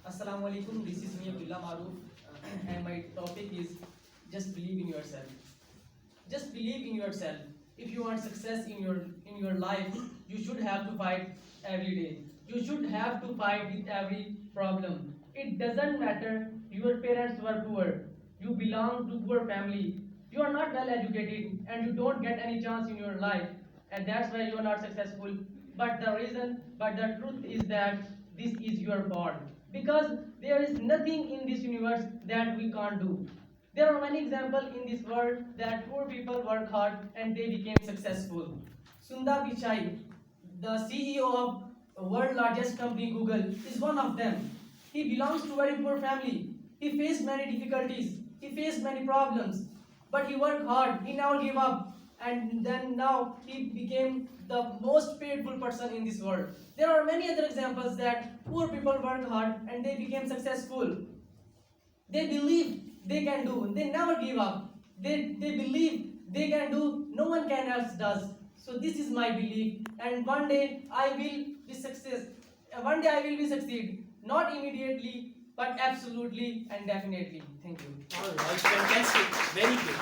Assalamu alaikum. This is me Abdullah Maroof, and my topic is just believe in yourself. Just believe in yourself. If you want success in your life, you should have to fight every day. You should have to fight with every problem. It doesn't matter your parents were poor. You belong to poor family. You are not well educated and you don't get any chance in your life, and that's why you are not successful. But the truth is that this is your fault, because there is nothing in this universe that we can't do. There are many examples in this world that poor people work hard and they became successful. Sundar Pichai, the CEO of world largest company Google, is one of them. He belongs to a very poor family. He faced many difficulties. He faced many problems, but he worked hard. He never gave up, and then now he became the most paidful person in this world. There are many other examples that poor people work hard and they became successful. They believe they can do. They never give up. They believe they can do. No one can else does. So this is my belief. And one day I will be success. One day I will be succeed. Not immediately, but absolutely and definitely. Thank you. All right, fantastic. Very good.